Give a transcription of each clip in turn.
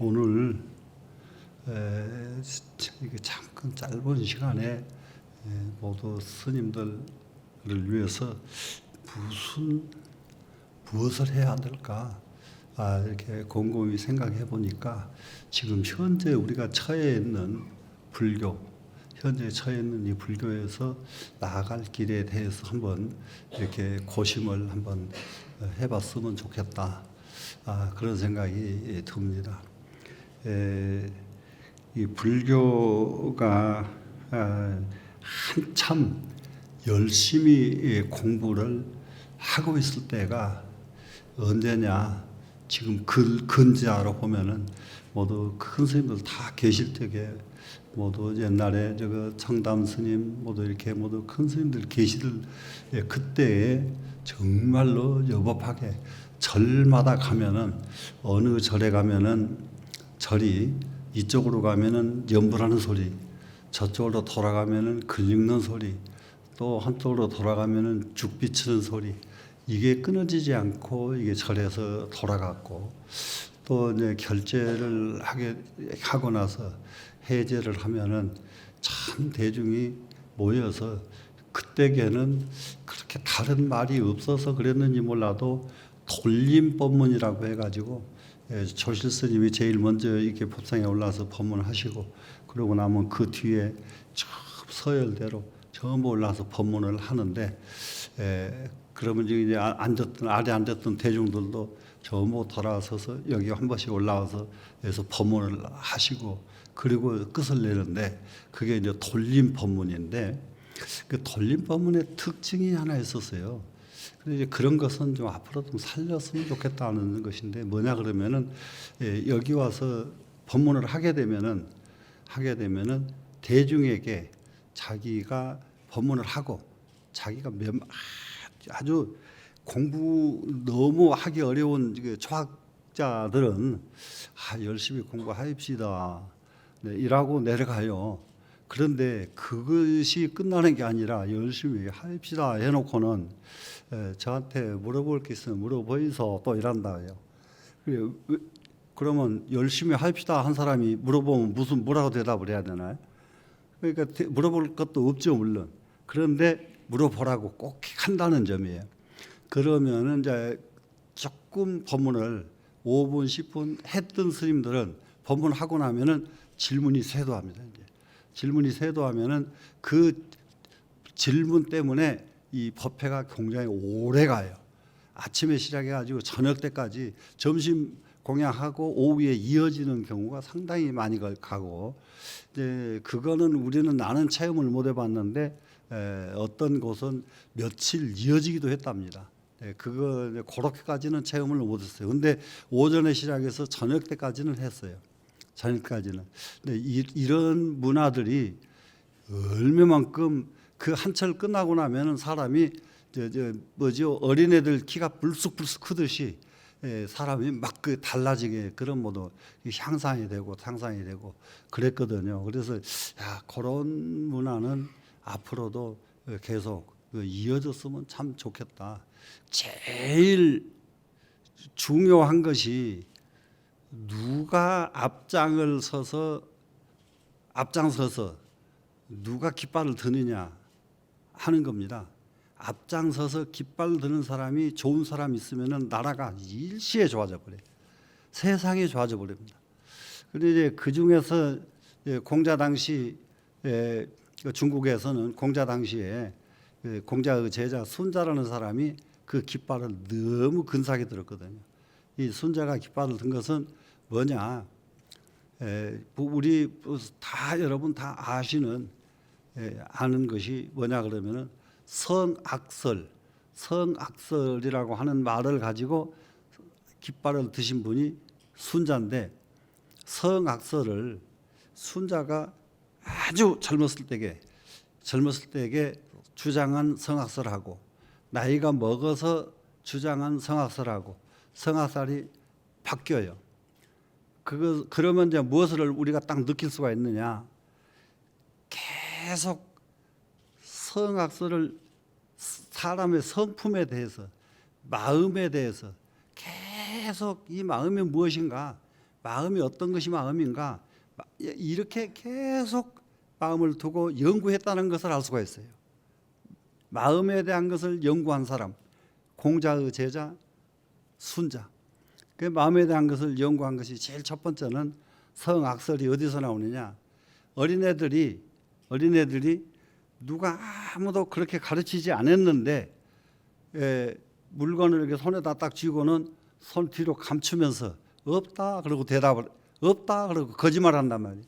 오늘 이게 잠깐 짧은 시간에 모두 스님들을 위해서 무엇을 해야 될까 이렇게 곰곰이 생각해 보니까 지금 현재 우리가 처해 있는 불교, 현재 처해 있는 이 불교에서 나아갈 길에 대해서 한번 이렇게 고심을 한번 해봤으면 좋겠다. 그런 생각이 듭니다. 이 불교가 한참 열심히 공부를 하고 있을 때가 언제냐? 지금 근자로 보면은 모두 큰 스님들 다 계실 때에 모두 옛날에 청담 스님 모두 이렇게 모두 큰 스님들 계실 그때에 정말로 여법하게 절마다 가면은 어느 절에 가면은 절이 이쪽으로 가면은 염불하는 소리, 저쪽으로 돌아가면은 글 읽는 소리, 또 한쪽으로 돌아가면은 죽 비치는 소리, 이게 끊어지지 않고 이게 절에서 돌아갔고, 또 이제 결제를 하고 나서 해제를 하면은 참 대중이 모여서 그때에는 그렇게 다른 말이 없어서 그랬는지 몰라도 돌림법문이라고 해가지고 조실 스님이 제일 먼저 이렇게 법상에 올라서 법문하시고, 그러고 나면 그 뒤에 서열대로 전부 올라서 법문을 하는데, 그러면 이제 아래 앉았던 대중들도 전부 돌아서서 여기 한 번씩 올라와서 해서 법문을 하시고, 그리고 끝을 내는데 그게 이제 돌림 법문인데, 그 돌림 법문의 특징이 하나 있었어요. 근데 이제 그런 것은 좀 앞으로 좀 살렸으면 좋겠다는 것인데, 뭐냐 그러면은 여기 와서 법문을 하게 되면은 대중에게 자기가 법문을 하고 자기가 아주 공부 너무 하기 어려운 초학자들은 열심히 공부하십시다 이라고 내려가요. 그런데 그것이 끝나는 게 아니라 열심히 합시다 해놓고는 저한테 물어볼 게 있으면 물어보이소 또 이란다요. 그러면 열심히 합시다 한 사람이 물어보면 뭐라고 대답을 해야 되나요? 그러니까 물어볼 것도 없죠, 물론. 그런데 물어보라고 꼭 한다는 점이에요. 그러면은 이제 조금 법문을 5분, 10분 했던 스님들은 법문하고 나면은 질문이 쇄도합니다. 이제 질문이 쇄도하면은 그 질문 때문에 이 법회가 굉장히 오래 가요. 아침에 시작해가지고 저녁 때까지 점심 공양하고 오후에 이어지는 경우가 상당히 많이 가고, 이제 그거는 우리는 나는 체험을 못 해봤는데 어떤 곳은 며칠 이어지기도 했답니다. 그거 그렇게까지는 체험을 못했어요. 근데 오전에 시작해서 저녁 때까지는 했어요. 저녁까지는. 근데 이런 문화들이 얼마만큼 그 한철 끝나고 나면은 사람이 어린애들 키가 불쑥불쑥 크듯이 사람이 막 달라지게 그런 모두 향상이 되고 상상이 되고 그랬거든요. 그래서 그런 문화는 앞으로도 계속 이어졌으면 참 좋겠다. 제일 중요한 것이 누가 앞장서서 누가 깃발을 드느냐 하는 겁니다. 앞장서서 깃발 드는 사람이 좋은 사람이 있으면은 나라가 일시에 좋아져 버려요. 세상이 좋아져 버립니다. 그런데 이제 그 중에서 공자 당시 중국에서는 공자 당시에 공자의 제자 순자라는 사람이 그 깃발을 너무 근사하게 들었거든요. 이 순자가 깃발을 든 것은 뭐냐? 우리 여러분 다 아는 것이 뭐냐 그러면은 성악설이라고 하는 말을 가지고 깃발을 드신 분이 순자인데, 성악설을 순자가 아주 젊었을 때에 주장한 성악설하고 나이가 먹어서 주장한 성악설하고 성악설이 바뀌어요. 그러면 이제 무엇을 우리가 딱 느낄 수가 있느냐? 계속 성악설을 사람의 성품에 대해서, 마음에 대해서 계속 이 마음이 무엇인가, 마음이 어떤 것이 마음인가 이렇게 계속 마음을 두고 연구했다는 것을 알 수가 있어요. 마음에 대한 것을 연구한 사람, 공자의 제자 순자. 그 마음에 대한 것을 연구한 것이 제일 첫 번째는 성악설이 어디서 나오느냐? 어린애들이 누가 아무도 그렇게 가르치지 않았는데 물건을 이렇게 손에다 딱 쥐고는 손 뒤로 감추면서 없다 그러고 대답을 없다 그러고 거짓말한단 말이에요.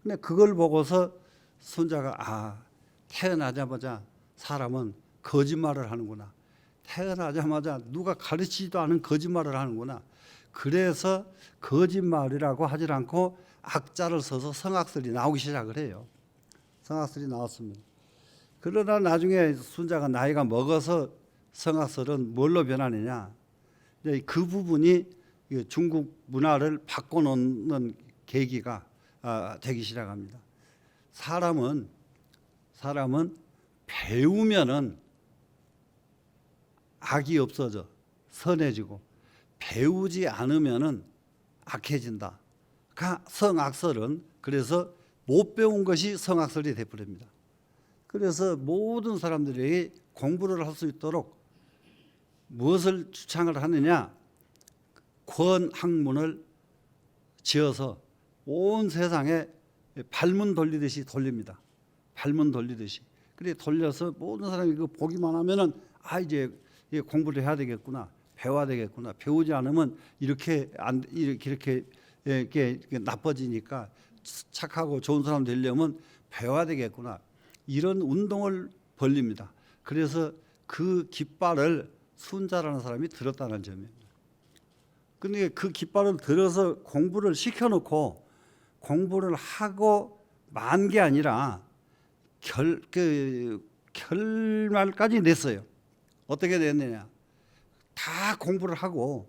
근데 그걸 보고서 순자가 태어나자마자 사람은 거짓말을 하는구나. 태어나자마자 누가 가르치지도 않은 거짓말을 하는구나. 그래서 거짓말이라고 하질 않고 악자를 써서 성악설이 나오기 시작을 해요. 성악설이 나왔습니다. 그러다 나중에 순자가 나이가 먹어서 성악설은 뭘로 변하느냐. 그 부분이 중국 문화를 바꿔놓는 계기가 되기 시작합니다. 사람은 배우면은 악이 없어져 선해지고 배우지 않으면은 악해진다. 성악설은 그래서 못 배운 것이 성악설이 되어버립니다. 그래서 모든 사람들이 공부를 할 수 있도록 무엇을 주창을 하느냐? 권학문을 지어서 온 세상에 발문 돌리듯이 돌립니다. 발문 돌리듯이. 그래 돌려서 모든 사람이 그 보기만 하면은 이제 공부를 해야 되겠구나, 배워야 되겠구나. 배우지 않으면 이렇게 나빠지니까 착하고 좋은 사람 되려면 배워야 되겠구나. 이런 운동을 벌립니다. 그래서 그 깃발을 순자라는 사람이 들었다는 점입니다. 그런데 그 깃발을 들어서 공부를 시켜놓고 공부를 하고 만 게 아니라 결말까지 냈어요. 어떻게 냈느냐? 다 공부를 하고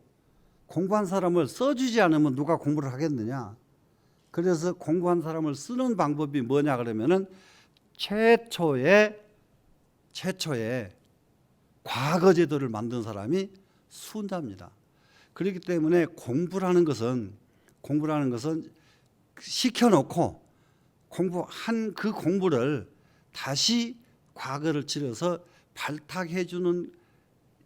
공부한 사람을 써주지 않으면 누가 공부를 하겠느냐? 그래서 공부한 사람을 쓰는 방법이 뭐냐 그러면은 최초의 과거 제도를 만든 사람이 순자입니다. 그렇기 때문에 공부라는 것은 시켜놓고 공부한 그 공부를 다시 과거를 치러서 발탁해주는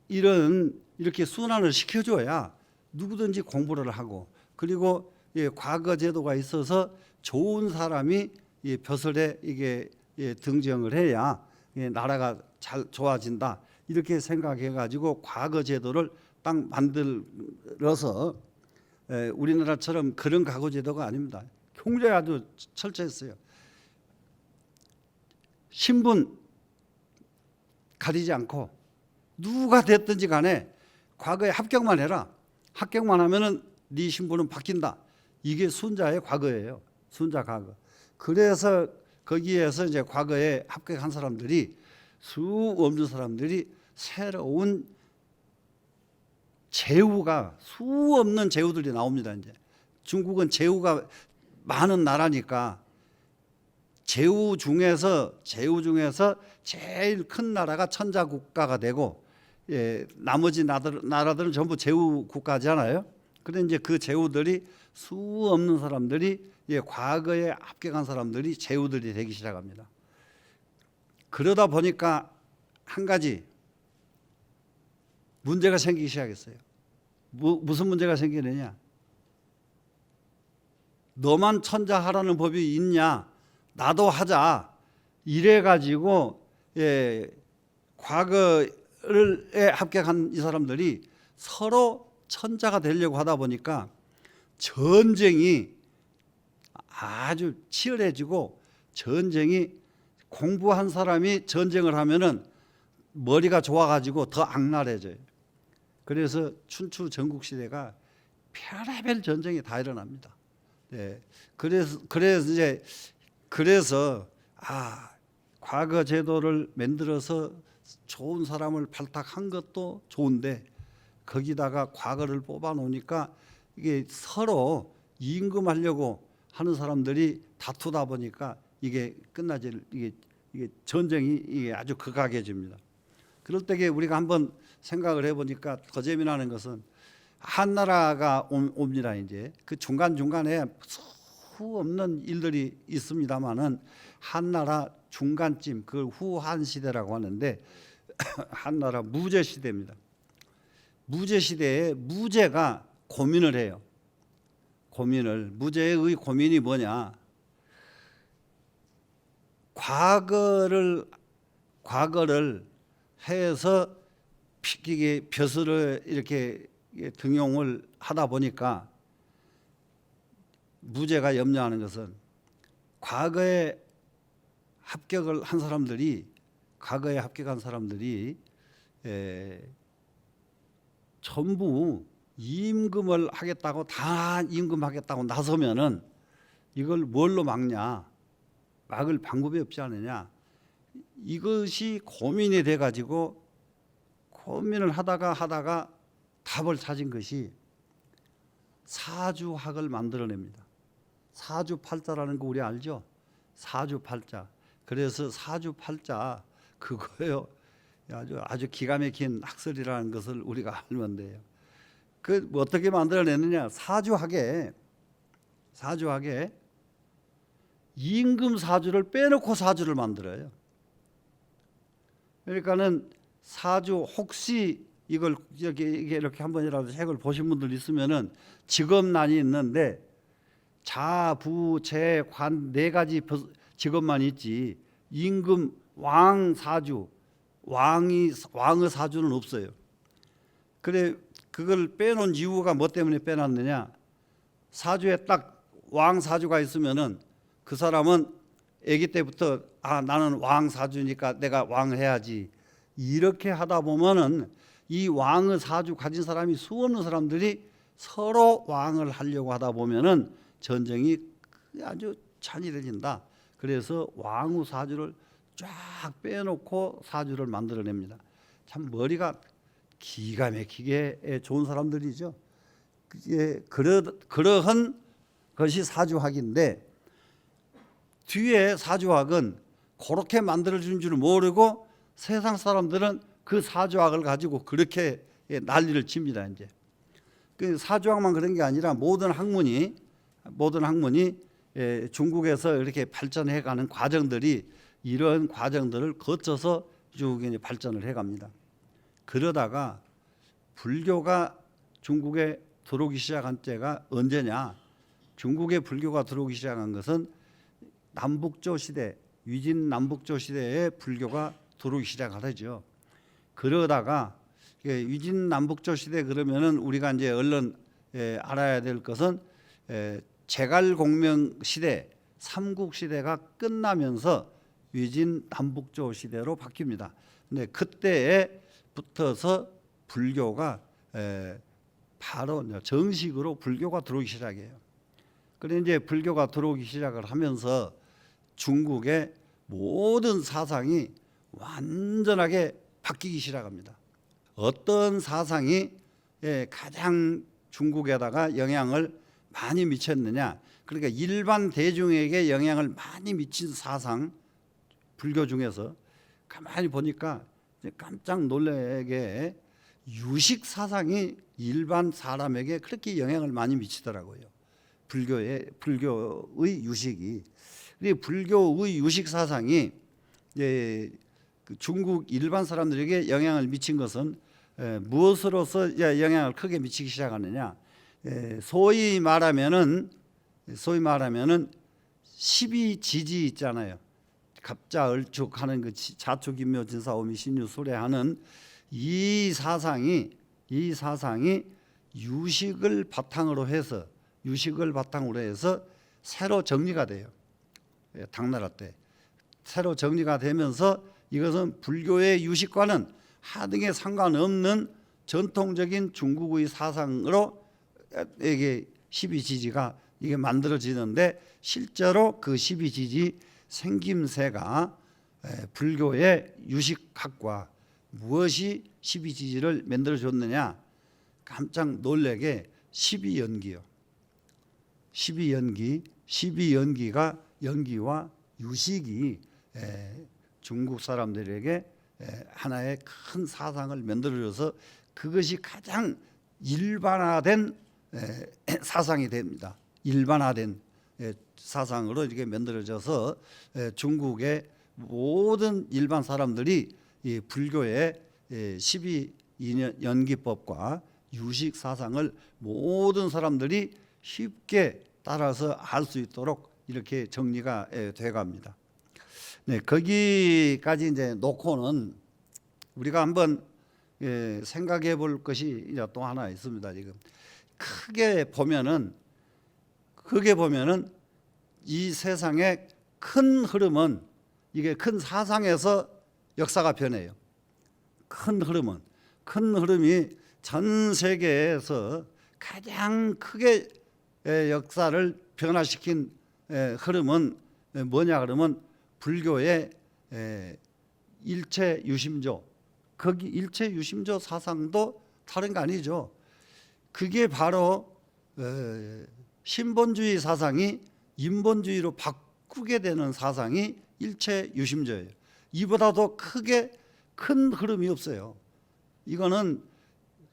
이렇게 순환을 시켜줘야 누구든지 공부를 하고 그리고 과거 제도가 있어서 좋은 사람이 벼슬에 등정을 해야 나라가 잘 좋아진다. 이렇게 생각해가지고 과거 제도를 딱 만들어서 우리나라처럼 그런 과거 제도가 아닙니다. 굉장히 아주 철저했어요. 신분 가리지 않고 누가 됐든지 간에 과거에 합격만 해라. 합격만 하면은 네 신분은 바뀐다. 이게 순자의 과거예요. 순자 과거. 그래서 거기에서 이제 과거에 합격한 사람들이 수 없는 사람들이 새로운 제후가 수 없는 제후들이 나옵니다. 이제 중국은 제후가 많은 나라니까 제후 중에서 제일 큰 나라가 천자 국가가 되고 나머지 나라들은 전부 제후 국가잖아요. 그런데 이제 그 제후들이 수 없는 사람들이 과거에 합격한 사람들이 제후들이 되기 시작합니다. 그러다 보니까 한 가지 문제가 생기기 시작했어요. 무슨 문제가 생기느냐? 너만 천자하라는 법이 있냐? 나도 하자. 이래가지고 과거에 합격한 이 사람들이 서로 천자가 되려고 하다 보니까 전쟁이 아주 치열해지고 전쟁이 공부한 사람이 전쟁을 하면은 머리가 좋아가지고 더 악랄해져요. 그래서 춘추 전국시대가 별의별 전쟁이 다 일어납니다. 그래서 과거 제도를 만들어서 좋은 사람을 발탁한 것도 좋은데 거기다가 과거를 뽑아 놓으니까 이게 서로 임금하려고 하는 사람들이 다투다 보니까 이게 이게 전쟁이 아주 극악해집니다. 그럴 때에 우리가 한번 생각을 해보니까 더 재미나는 것은 한나라가 옵니다. 이제 그 중간 중간에 수 없는 일들이 있습니다만은 한나라 중간쯤 그걸 후한 시대라고 하는데 한나라 무제 시대입니다. 무제 시대에 무제가 고민을 해요. 무제의 고민이 뭐냐? 과거를 해서 이게 벼슬을 이렇게 등용을 하다 보니까 무제가 염려하는 것은 과거에 합격한 사람들이 전부 임금을 하겠다고 다 임금하겠다고 나서면은 이걸 뭘로 막냐? 막을 방법이 없지 않느냐? 이것이 고민이 돼 가지고 고민을 하다가 답을 찾은 것이 사주학을 만들어냅니다. 사주팔자라는 거 우리 알죠? 사주팔자. 그래서 사주팔자 그거요. 아주 기가 막힌 학설이라는 것을 우리가 알면 돼요. 그 어떻게 만들어내느냐? 사주학에 임금 사주를 빼놓고 사주를 만들어요. 그러니까는 사주 혹시 이걸 이렇게 한 번이라도 책을 보신 분들 있으면은 직업난이 있는데 자부 재관 네 가지 직업만 있지 임금 왕 사주 왕의 사주는 없어요. 그래 그걸 빼놓은 이유가 뭐 때문에 빼놨느냐? 사주에 딱 왕 사주가 있으면은 그 사람은 아기 때부터 나는 왕 사주니까 내가 왕 해야지 이렇게 하다 보면은 이 왕의 사주 가진 사람이 수없는 사람들이 서로 왕을 하려고 하다 보면은 전쟁이 아주 잔인해진다. 그래서 왕후 사주를 쫙 빼놓고 사주를 만들어냅니다. 참 머리가 기가 막히게 좋은 사람들이죠. 그러한 것이 사주학인데 뒤에 사주학은 그렇게 만들어진 줄 모르고 세상 사람들은 그 사주학을 가지고 그렇게 난리를 칩니다. 이제 그 사주학만 그런 게 아니라 모든 학문이 중국에서 이렇게 발전해가는 과정들이 이런 과정들을 거쳐서 쭉 발전을 해갑니다. 그러다가 불교가 중국에 들어오기 시작한 때가 언제냐? 중국에 불교가 들어오기 시작한 것은 남북조 시대, 위진 남북조 시대에 불교가 들어오기 시작하죠. 그러다가 위진 남북조 시대 그러면은 우리가 이제 얼른 알아야 될 것은 제갈공명 시대, 삼국 시대가 끝나면서 위진 남북조 시대로 바뀝니다. 근데 그때에 붙어서 불교가 바로 정식으로 불교가 들어오기 시작해요. 그래 이제 불교가 들어오기 시작을 하면서 중국의 모든 사상이 완전하게 바뀌기 시작합니다. 어떤 사상이 가장 중국에다가 영향을 많이 미쳤느냐? 그러니까 일반 대중에게 영향을 많이 미친 사상, 불교 중에서 가만히 보니까 깜짝 놀라게 유식 사상이 일반 사람에게 그렇게 영향을 많이 미치더라고요. 불교의 유식이. 불교의 유식 사상이 중국 일반 사람들에게 영향을 미친 것은 무엇으로서 영향을 크게 미치기 시작하느냐? 소위 말하면은 12지지 있잖아요. 갑자을축하는 그 자축인묘진사오미 신유수례하는 이 사상이 유식을 바탕으로 해서 새로 정리가 돼요. 당나라 때 새로 정리가 되면서 이것은 불교의 유식과는 하등에 상관없는 전통적인 중국의 사상으로 이게 12지지가 이게 만들어지는데 실제로 그 12지지 생김새가 불교의 유식학과 무엇이 12지지를 만들어줬느냐? 깜짝 놀라게 12연기요. 12연기가 연기와 유식이 중국 사람들에게 하나의 큰 사상을 만들어줘서 그것이 가장 일반화된 사상이 됩니다. 일반화된 사상으로 이렇게 만들어져서 중국의 모든 일반 사람들이 이 불교의 12연기법과 유식 사상을 모든 사람들이 쉽게 따라서 알 수 있도록 이렇게 정리가 돼갑니다. 네, 거기까지 이제 놓고는 우리가 한번 생각해 볼 것이 이제 또 하나 있습니다. 지금 크게 보면은 이 세상의 큰 흐름은 이게 큰 사상에서 역사가 변해요. 큰 흐름이 전 세계에서 가장 크게 역사를 변화시킨 흐름은 뭐냐 그러면 불교의 일체유심조, 거기 일체유심조 사상도 다른 거 아니죠. 그게 바로 신본주의 사상이 인본주의로 바꾸게 되는 사상이 일체유심조예요. 이보다도 크게 큰 흐름이 없어요. 이거는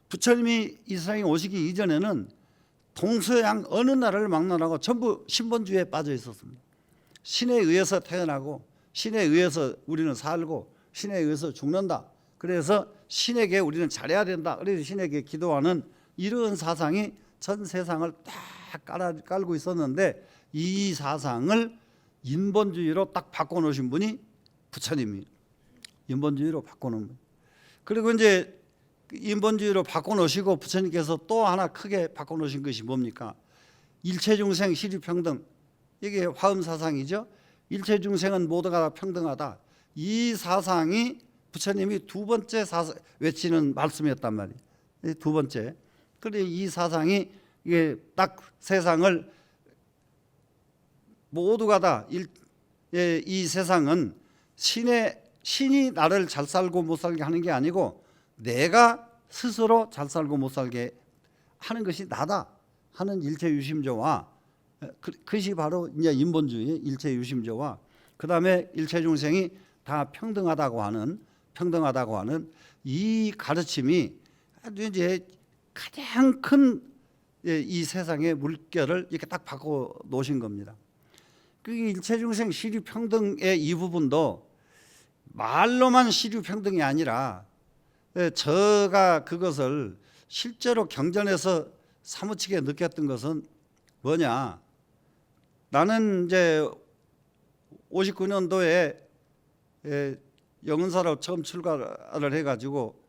부처님이 이 세상에 오시기 이전에는 동서양 어느 나라를 막론하고 전부 신본주의에 빠져 있었습니다. 신에 의해서 태어나고 신에 의해서 우리는 살고 신에 의해서 죽는다. 그래서 신에게 우리는 잘해야 된다. 그래서 신에게 기도하는 이런 사상이 전 세상을 딱 깔고 있었는데 이 사상을 인본주의로 딱 바꿔놓으신 분이 부처님이 인본주의로 바꿔놓은 분. 그리고 이제 인본주의로 바꿔놓으시고 부처님께서 또 하나 크게 바꿔놓으신 것이 뭡니까? 일체중생 시류평등. 이게 화엄 사상이죠. 일체중생은 모두가 다 평등하다. 이 사상이 부처님이 두 번째 외치는 말씀이었단 말이에요. 두 번째. 그래 이 사상이 이게 딱 세상을 모두가 다 이 세상은 신이 나를 잘 살고 못 살게 하는 게 아니고 내가 스스로 잘 살고 못 살게 하는 것이 나다 하는 일체유심조와 그것이 바로 이제 인본주의 일체유심조와 그 다음에 일체중생이 다 평등하다고 하는 이 가르침이 아주 이제 가장 큰 이 세상의 물결을 이렇게 딱 바꿔 놓으신 겁니다. 그 일체중생 시류평등의 이 부분도 말로만 시류평등이 아니라 제가 그것을 실제로 경전에서 사무치게 느꼈던 것은 뭐냐? 나는 이제 59년도에 영은사로 처음 출가를 해가지고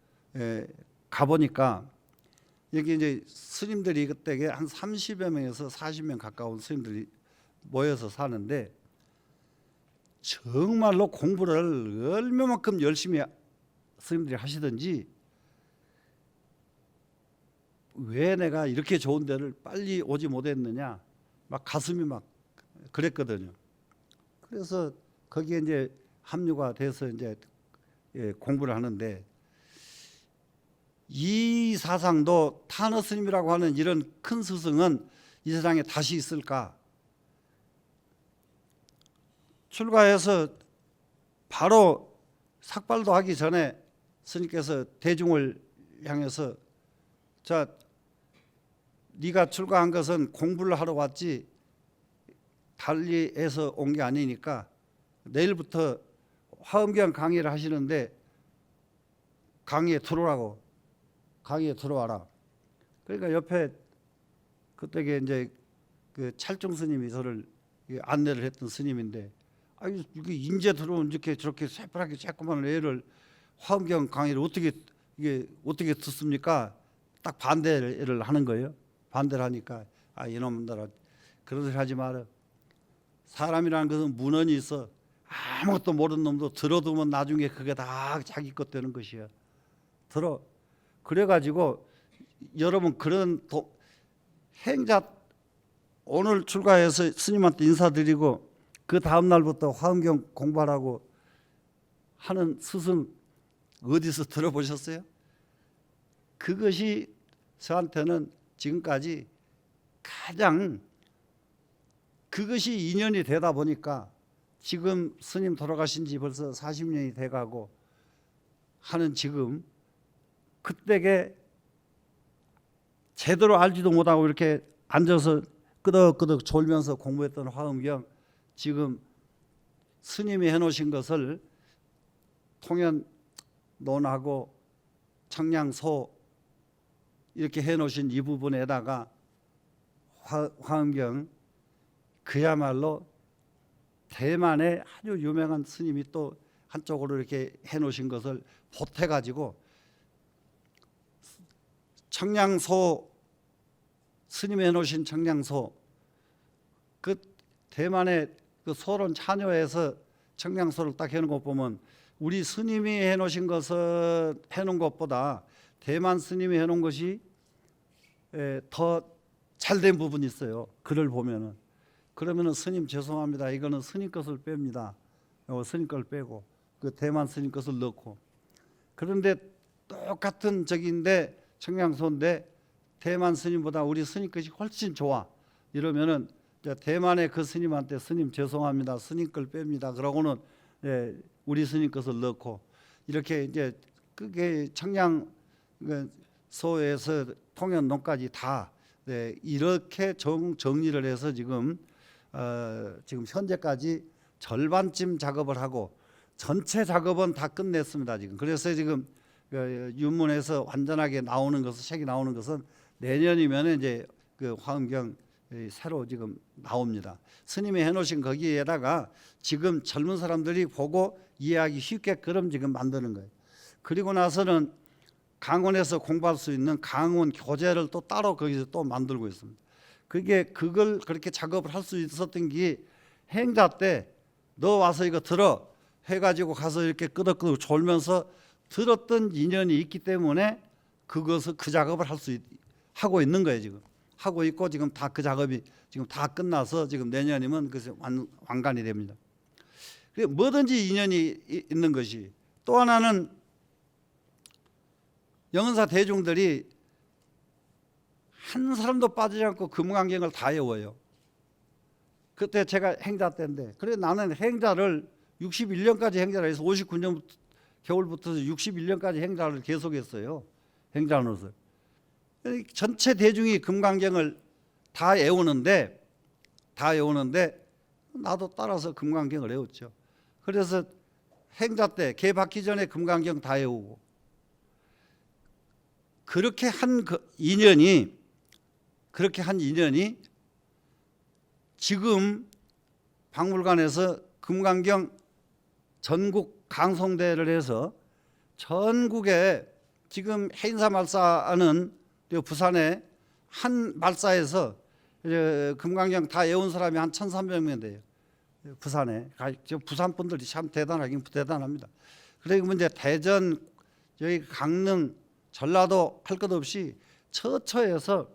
가보니까 여기 이제 스님들이 그때 한 30여 명에서 40명 가까운 스님들이 모여서 사는데 정말로 공부를 얼마만큼 열심히 스님들이 하시든지 왜 내가 이렇게 좋은 데를 빨리 오지 못했느냐 막 가슴이 막 그랬거든요. 그래서 거기에 이제 합류가 돼서 이제 공부를 하는데 이 사상도 타너 스님이라고 하는 이런 큰 스승은 이 세상에 다시 있을까? 출가해서 바로 삭발도 하기 전에 스님께서 대중을 향해서 자, 네가 출가한 것은 공부를 하러 왔지 달리해서 온 게 아니니까 내일부터 화엄경 강의를 하시는데 강의에 들어와라. 그러니까 옆에 그때 이제 그 찰중 스님이 저를 안내를 했던 스님인데 아유 이게 인제 들어온 이렇게 저렇게 새파랗게 조그만 애를 화엄경 강의를 어떻게 듣습니까? 딱 반대를 하는 거예요. 반대를 하니까 아 이놈들아 그런 소리 하지 마라. 사람이라는 것은 문헌이 있어. 아무것도 모르는 놈도 들어두면 나중에 그게 다 자기 것 되는 것이야. 들어. 그래가지고 여러분 그런 행자 오늘 출가해서 스님한테 인사드리고 그 다음 날부터 화엄경 공부하라고 하는 스승 어디서 들어보셨어요? 그것이 저한테는 지금까지 가장 그것이 인연이 되다 보니까 지금 스님 돌아가신 지 벌써 40년이 돼가고 하는 지금 그때게 제대로 알지도 못하고 이렇게 앉아서 끄덕끄덕 졸면서 공부했던 화엄경, 지금 스님이 해놓으신 것을 통연 논하고 청량소 이렇게 해놓으신 이 부분에다가 화엄경, 그야말로 대만의 아주 유명한 스님이 또 한쪽으로 이렇게 해놓으신 것을 보태가지고 청량소, 스님이 해놓으신 청량소, 그 대만의 그 소론 찬요에서 청량소를 딱 해놓은 것 보면 우리 스님이 해놓으신 것을 해놓은 것보다 대만 스님이 해놓은 것이 더 잘된 부분이 있어요. 글을 보면은. 그러면은 스님 죄송합니다. 이거는 스님 것을 뺍니다. 스님 걸 빼고 그 대만 스님 것을 넣고. 그런데 똑같은 적인데 청량소인데 대만 스님보다 우리 스님 것이 훨씬 좋아. 이러면은 대만의 그 스님한테 스님 죄송합니다. 스님 걸 뺍니다. 그러고는 우리 스님 것을 넣고 이렇게 이제 그게 청량소에서 통연론까지 다 이렇게 정리를 해서 지금 현재까지 절반쯤 작업을 하고 전체 작업은 다 끝냈습니다. 지금 그래서 지금 윤문에서 완전하게 나오는 것은 책이 나오는 것은 내년이면 이제 그 화엄경 새로 지금 나옵니다. 스님이 해놓으신 거기에다가 지금 젊은 사람들이 보고 이해하기 쉽게끔 지금 만드는 거예요. 그리고 나서는 강원에서 공부할 수 있는 강원 교재를 또 따로 거기서 또 만들고 있습니다. 그걸 그렇게 작업을 할 수 있었던 게 행자 때 너 와서 이거 들어 해가지고 가서 이렇게 끄덕끄덕 졸면서 들었던 인연이 있기 때문에 그것을 그 작업을 하고 있는 거예요. 지금 하고 있고 지금 다 그 작업이 지금 다 끝나서 지금 내년이면 그것이 완간이 됩니다. 뭐든지 인연이 있는 것이. 또 하나는 영은사 대중들이 한 사람도 빠지지 않고 금강경을 다 외워요. 그때 제가 행자 때인데, 그래 나는 행자를 61년까지 행자를 해서 59년 겨울부터 61년까지 행자를 계속했어요. 행자노릇을. 전체 대중이 금강경을 다 외우는데 나도 따라서 금강경을 외웠죠. 그래서 행자 때 개 받기 전에 금강경 다 외우고 그렇게 한 인연이 지금 박물관에서 금강경 전국 강송대회를 해서 전국에 지금 해인사 말사는 부산에 한 말사에서 금강경 다 외운 사람이 한 1,300명 돼요. 부산에. 부산 분들이 참 대단하긴 대단합니다. 그리고 이제 대전, 여기 강릉, 전라도 할 것 없이 처처에서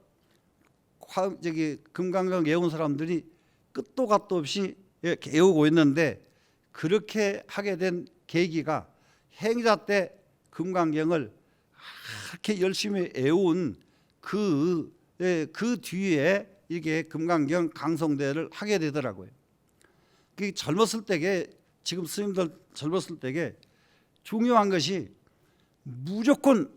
금강경 외운 사람들이 끝도 갓도 없이 외우고 있는데, 그렇게 하게 된 계기가 행자 때 금강경을 그렇게 열심히 외운 그 뒤에 이게 금강경 강송대회를 하게 되더라고요. 젊었을 때게, 지금 스님들 젊었을 때게 중요한 것이 무조건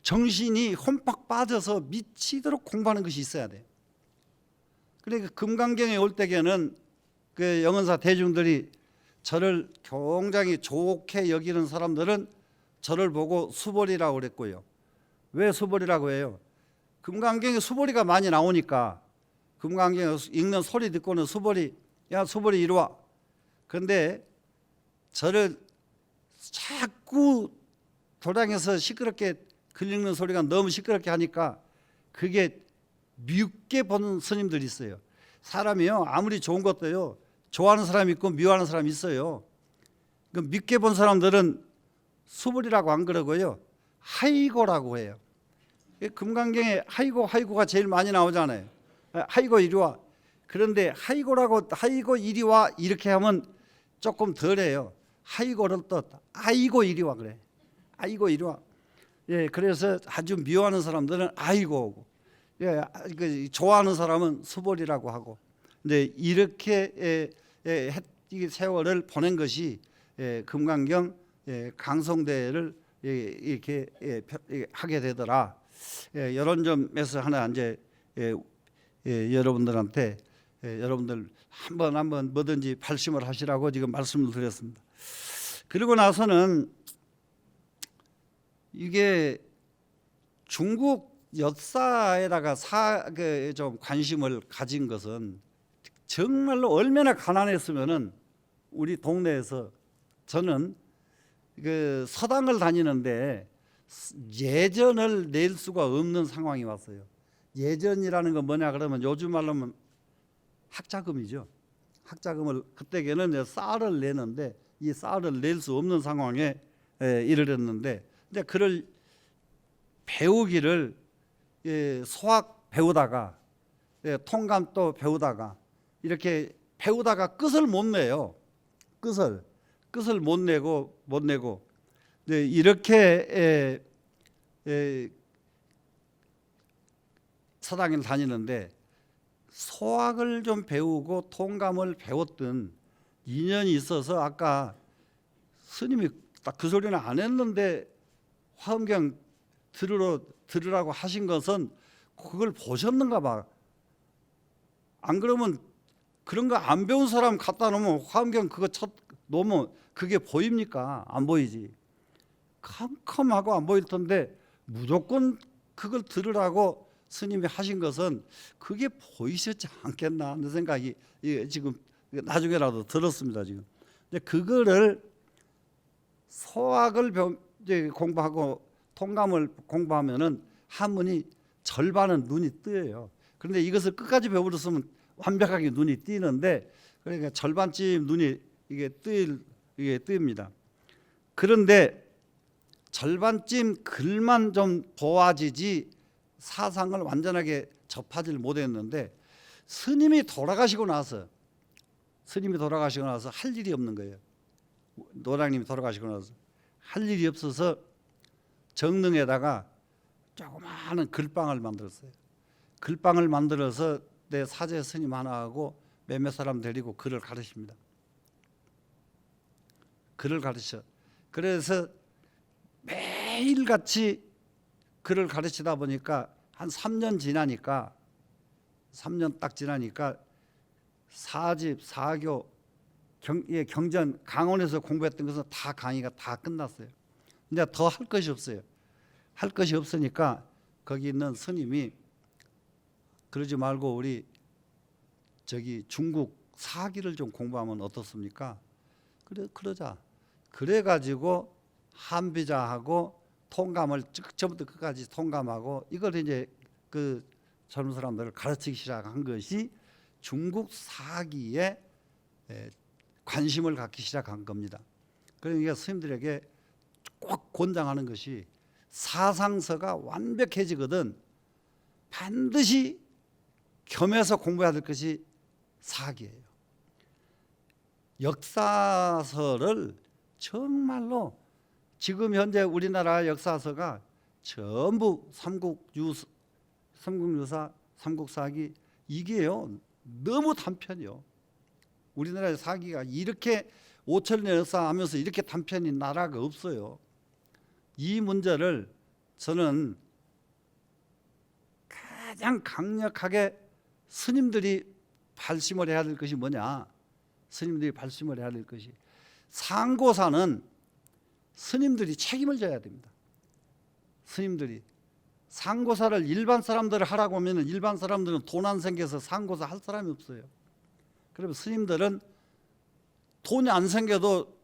정신이 험팍 빠져서 미치도록 공부하는 것이 있어야 돼. 그러니까 금강경에 올 때에는 그 영은사 대중들이 저를 굉장히 좋게 여기는 사람들은 저를 보고 수벌이라고 그랬고요. 왜 수벌이라고 해요? 금강경에 수벌이가 많이 나오니까 금강경 읽는 소리 듣고는 수벌이, 야 수벌이 이리 와. 그런데 저를 자꾸 도량에서 시끄럽게 글 읽는 소리가 너무 시끄럽게 하니까 그게 밉게 보는 스님들이 있어요. 사람이요 아무리 좋은 것도요 좋아하는 사람이 있고 미워하는 사람이 있어요. 그 밉게 본 사람들은 수불이라고 안 그러고요 하이고라고 해요. 금강경에 하이고가 제일 많이 나오잖아요. 하이고 이리 와. 그런데 하이고 이리 와 이렇게 하면 조금 덜해요. 하이고를 또 아이고 이리 와 그래. 아이고 이리 와. 예, 그래서 아주 미워하는 사람들은 아이고, 예, 좋아하는 사람은 수벌이라고 하고. 근데 이렇게 이 세월을 보낸 것이 금강경 강송대회를 이렇게 하게 되더라. 이런 점에서 하나 이제 여러분들한테 여러분들 한번 뭐든지 발심을 하시라고 지금 말씀을 드렸습니다. 그리고 나서는 이게 중국 역사에다가 좀 관심을 가진 것은 정말로 얼마나 가난했으면은 우리 동네에서 저는 그 서당을 다니는데 예전을 낼 수가 없는 상황이 왔어요. 예전이라는 건 뭐냐 그러면 요즘 말로 하면 학자금이죠. 학자금을 그때에는 쌀을 내는데 이 쌀을 낼 수 없는 상황에 이르렀는데 이제 그를 배우기를 소학 배우다가 통감 또 배우다가 이렇게 배우다가 끝을 못 내요. 끝을 못 내고 이렇게 서당을 다니는데 소학을 좀 배우고 통감을 배웠던 인연이 있어서 아까 스님이 딱 그 소리는 안 했는데 화엄경 들으라고 하신 것은 그걸 보셨는가 봐. 안 그러면 그런 거 안 배운 사람 갖다 놓으면 화엄경 그거 놓으면 그게 보입니까? 안 보이지. 캄캄하고 안 보일 텐데 무조건 그걸 들으라고 스님이 하신 것은 그게 보이셨지 않겠나 하는 생각이 지금 나중에라도 들었습니다. 지금 그거를 소학을 공부하고 통감을 공부하면은 한문이 절반은 눈이 뜨여요. 그런데 이것을 끝까지 배우렸으면 완벽하게 눈이 띄는데 그러니까 절반쯤 눈이 이게 뜨입니다. 그런데 절반쯤 글만 좀 보아지지 사상을 완전하게 접하지 못했는데 스님이 돌아가시고 나서 할 일이 없는 거예요. 노량님이 돌아가시고 나서 할 일이 없어서 정릉에다가 조그마한 글방을 만들었어요. 글방을 만들어서 내 사제 스님 하나하고 몇몇 사람 데리고 글을 가르칩니다. 글을 가르쳐. 그래서 매일같이 글을 가르치다 보니까 한 3년 딱 지나니까 사집, 사교, 경전, 강원에서 공부했던 것은 다 강의가 다 끝났어요. 이제 더 할 것이 없어요. 할 것이 없으니까 거기 있는 스님이 그러지 말고 우리 저기 중국 사기를 좀 공부하면 어떻습니까? 그러자. 그래가지고 한비자하고 통감을 처음부터 끝까지 통감하고 이걸 이제 그 젊은 사람들을 가르치기 시작한 것이 중국 사기에 관심을 갖기 시작한 겁니다. 그러니까 스님들에게 꼭 권장하는 것이 사상서가 완벽해지거든 반드시 겸해서 공부해야 될 것이 사기예요. 역사서를 정말로 지금 현재 우리나라 역사서가 전부 삼국유사, 삼국사기 이게요 너무 단편이요. 우리나라의 사기가 이렇게 5,000년 역사하면서 이렇게 단편인 나라가 없어요. 이 문제를 저는 가장 강력하게 스님들이 발심을 해야 될 것이 뭐냐? 스님들이 발심을 해야 될 것이 상고사는 스님들이 책임을 져야 됩니다. 스님들이 상고사를 일반 사람들을 하라고 하면 일반 사람들은 돈 안 생겨서 상고사 할 사람이 없어요. 그러면 스님들은 돈이 안 생겨도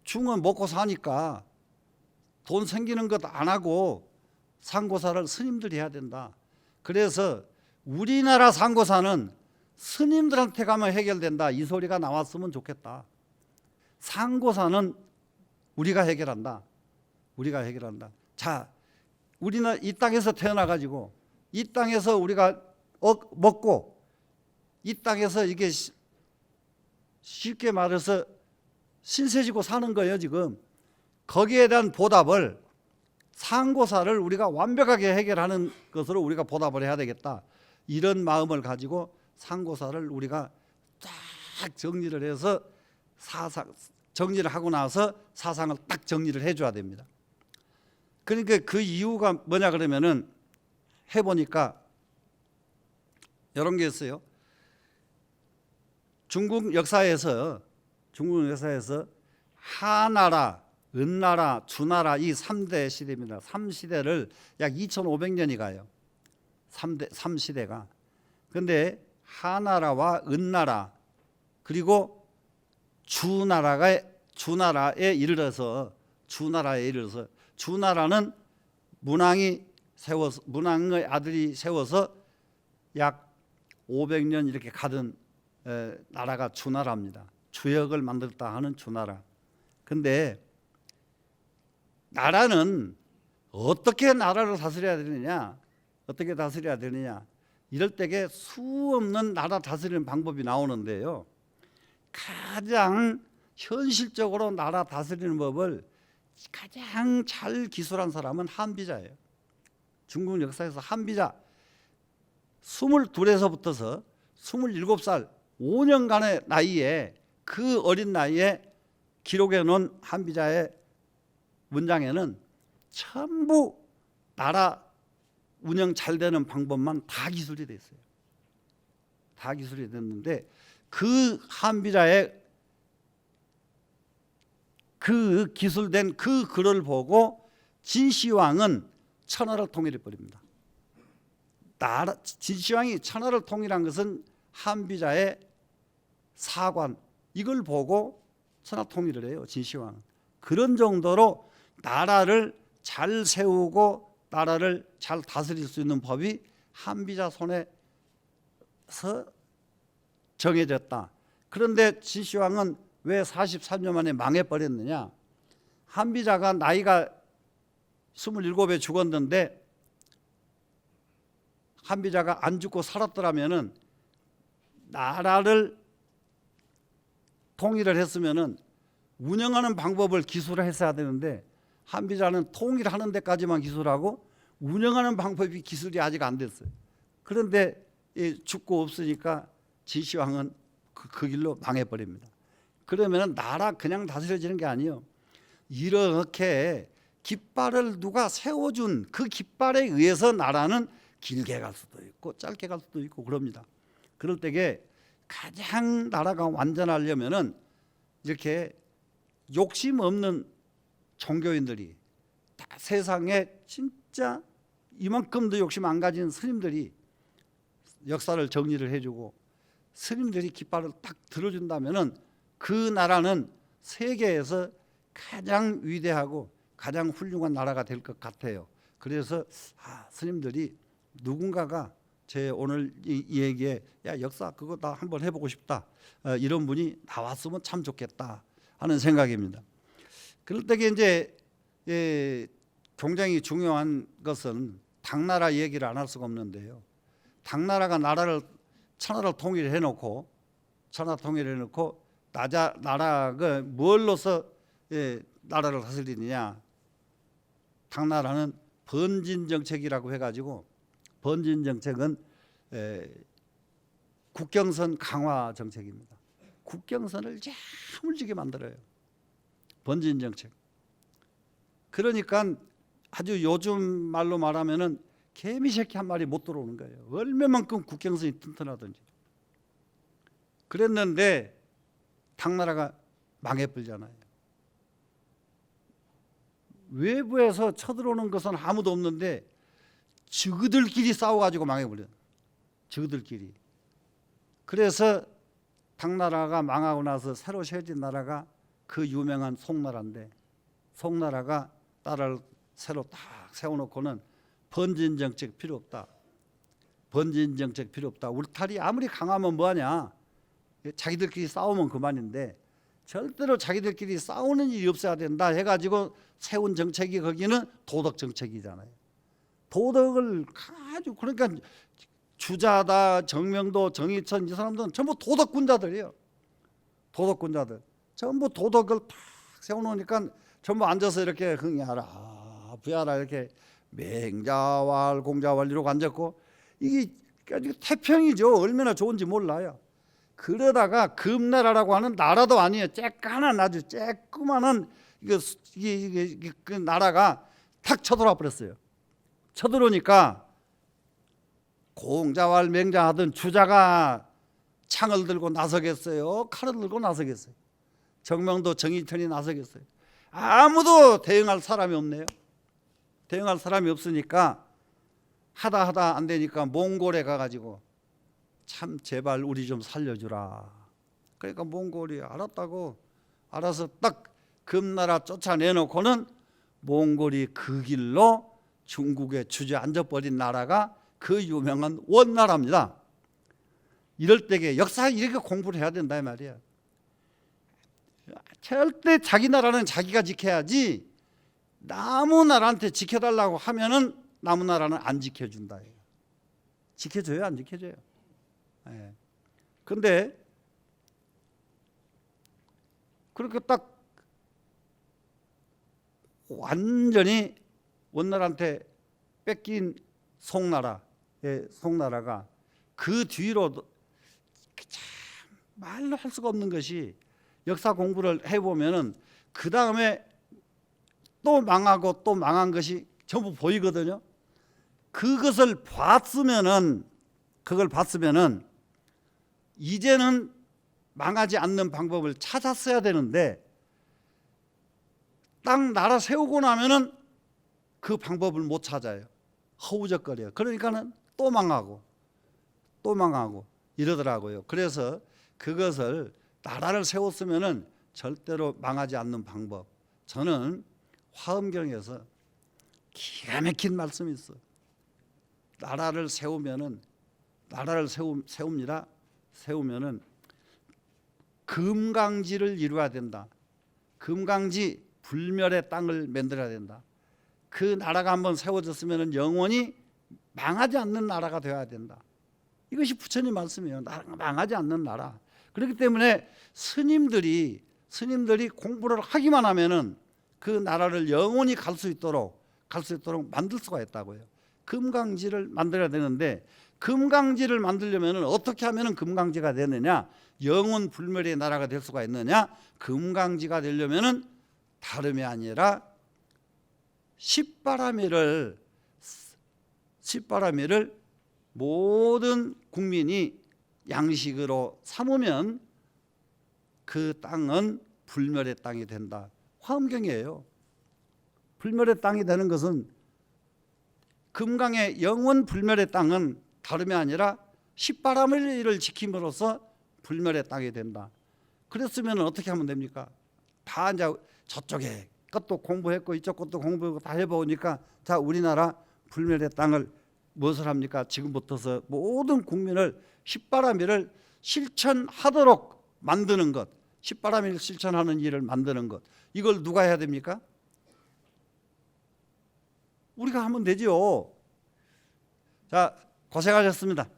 중은 먹고 사니까 돈 생기는 것 안 하고 상고사를 스님들이 해야 된다. 그래서 우리나라 상고사는 스님들한테 가면 해결된다. 이 소리가 나왔으면 좋겠다. 상고사는 우리가 해결한다. 우리가 해결한다. 자, 우리는 이 땅에서 태어나가지고 이 땅에서 우리가 먹고 이 땅에서 이게 쉽게 말해서 신세지고 사는 거예요 지금. 거기에 대한 보답을 상고사를 우리가 완벽하게 해결하는 것으로 우리가 보답을 해야 되겠다. 이런 마음을 가지고 상고사를 우리가 딱 정리를 해서 정리를 하고 나서 사상을 딱 정리를 해줘야 됩니다. 그러니까 그 이유가 뭐냐 그러면은 해보니까 이런 게 있어요. 중국 역사에서 하나라, 은나라, 주나라 이 3대 시대입니다. 3시대를 약 2500년이 가요. 3시대가. 그런데 하나라와 은나라 그리고 주나라에 이르러서 주나라는 문왕의 아들이 세워서 약 500년 이렇게 가던 나라가 주나라입니다. 주역을 만들었다 하는 주나라. 근데 나라는 어떻게 나라를 다스려야 되느냐? 이럴 때에 수없는 나라 다스리는 방법이 나오는데요. 가장 현실적으로 나라 다스리는 법을 가장 잘 기술한 사람은 한비자예요. 중국 역사에서 한비자 22에서부터서 27살 5년간의 나이에 그 어린 나이에 기록해 놓은 한비자의 문장에는 전부 나라 운영 잘 되는 방법만 다 기술이 됐어요. 다 기술이 됐는데 그 한비자의 그 기술된 그 글을 보고 진시황은 천하를 통일해 버립니다. 진시황이 천하를 통일한 것은 한비자의 사관 이걸 보고 천하 통일을 해요. 진시황은 그런 정도로 나라를 잘 세우고 나라를 잘 다스릴 수 있는 법이 한비자 손에서 정해졌다. 그런데 진시황은 왜 43년 만에 망해버렸느냐? 한비자가 나이가 27에 죽었는데 한비자가 안 죽고 살았더라면은 나라를 통일을 했으면은 운영하는 방법을 기술했어야 되는데 한비자는 통일하는 데까지만 기술하고 운영하는 방법이 기술이 아직 안 됐어요. 그런데 죽고 없으니까 진시황은 그 길로 망해버립니다. 그러면 나라 그냥 다스려지는 게 아니에요. 이렇게 깃발을 누가 세워준 그 깃발에 의해서 나라는 길게 갈 수도 있고 짧게 갈 수도 있고 그럽니다. 그럴 때에 가장 나라가 완전하려면은 이렇게 욕심 없는 종교인들이 다 세상에 진짜 이만큼도 욕심 안 가진 스님들이 역사를 정리를 해주고 스님들이 깃발을 딱 들어준다면은 그 나라는 세계에서 가장 위대하고 가장 훌륭한 나라가 될 것 같아요. 그래서 스님들이 누군가가 제 오늘 이 얘기에 야 역사 그거 나 한번 해보고 싶다 이런 분이 나왔으면 참 좋겠다 하는 생각입니다. 그럴 때 이제 굉장히 중요한 것은 당나라 얘기를 안 할 수가 없는데요. 당나라가 천하를 통일해 놓고 나라가 뭘로서 나라를 다스리느냐? 당나라는 번진 정책이라고 해가지고 번진 정책은 국경선 강화 정책입니다. 국경선을 야물지게 만들어요. 번진 정책. 그러니까 아주 요즘 말로 말하면은 개미 새끼 한 마리 못 들어오는 거예요. 얼마만큼 국경선이 튼튼하든지. 그랬는데 당나라가 망해버리잖아요. 외부에서 쳐들어오는 것은 아무도 없는데 저그들끼리 싸워가지고 망해버려요. 저그들끼리. 그래서 당나라가 망하고 나서 새로 세워진 나라가 그 유명한 송나라인데 송나라가 나라를 새로 딱 세워놓고는 번진 정책 필요 없다. 번진 정책 필요 없다. 울타리 아무리 강하면 뭐하냐. 자기들끼리 싸우면 그만인데 절대로 자기들끼리 싸우는 일이 없어야 된다 해가지고 세운 정책이 거기는 도덕 정책이잖아요. 도덕을 아주 그러니까 주자다, 정명도, 정의천 이 사람들은 전부 도덕군자들이에요. 도덕군자들. 전부 도덕을 탁 세워놓으니까 전부 앉아서 이렇게 흥야라 부야라 이렇게 맹자왈 공자왈 이러고 앉았고 이게 태평이죠. 얼마나 좋은지 몰라요. 그러다가 금나라라고 하는 나라도 아니에요. 쬐깐한 아주 쬐끄만한 그 나라가 탁 쳐들어와 버렸어요. 쳐들어오니까 공자왈 맹자하던 주자가 창을 들고 나서겠어요? 칼을 들고 나서겠어요? 정명도 정의천이 나서겠어요? 아무도 대응할 사람이 없네요. 대응할 사람이 없으니까 하다 안 되니까 몽골에 가가지고 참 제발 우리 좀 살려주라. 그러니까 몽골이 알았다고 알아서 딱 금나라 쫓아내놓고는 몽골이 그 길로 중국에 주저앉아버린 나라가 그 유명한 원나라입니다. 이럴 때에 역사 이렇게 공부를 해야 된다 이 말이야. 절대 자기 나라는 자기가 지켜야지 남의 나라한테 지켜달라고 하면은 남의 나라는 안 지켜준다. 지켜줘요, 안 지켜줘요? 그런데 그렇게 딱 완전히 원나라한테 뺏긴 송나라가 그 뒤로 참 말로 할 수가 없는 것이 역사 공부를 해보면은 그 다음에 또 망하고 또 망한 것이 전부 보이거든요. 그걸 봤으면은 이제는 망하지 않는 방법을 찾았어야 되는데 딱 나라 세우고 나면은 그 방법을 못 찾아요. 허우적거려요. 그러니까는 또 망하고 이러더라고요. 그래서 그것을 나라를 세웠으면은 절대로 망하지 않는 방법. 저는 화엄경에서 기가 막힌 말씀이 있어. 나라를 세우면은 세우면은 금강지를 이루어야 된다. 금강지 불멸의 땅을 만들어야 된다. 그 나라가 한번 세워졌으면 영원히 망하지 않는 나라가 되어야 된다. 이것이 부처님 말씀이에요. 망하지 않는 나라. 그렇기 때문에 스님들이 공부를 하기만 하면은 그 나라를 영원히 갈 수 있도록 만들 수가 있다고요. 금강지를 만들어야 되는데 금강지를 만들려면 어떻게 하면 금강지가 되느냐? 영원 불멸의 나라가 될 수가 있느냐? 금강지가 되려면 다름이 아니라 십바라밀을 모든 국민이 양식으로 삼으면 그 땅은 불멸의 땅이 된다. 화엄경이에요. 불멸의 땅이 되는 것은 금강의 영원 불멸의 땅은 다름이 아니라 십바라밀을 지킴으로써 불멸의 땅이 된다. 그랬으면 어떻게 하면 됩니까? 다 이제 저쪽에 것도 공부했고 이쪽 것도 공부했고 다 해보니까 자 우리나라 불멸의 땅을 무엇을 합니까? 지금부터서 모든 국민을 십바라밀을 실천하도록 만드는 것, 십바라밀을 실천하는 일을 만드는 것, 이걸 누가 해야 됩니까? 우리가 하면 되죠. 자, 고생하셨습니다.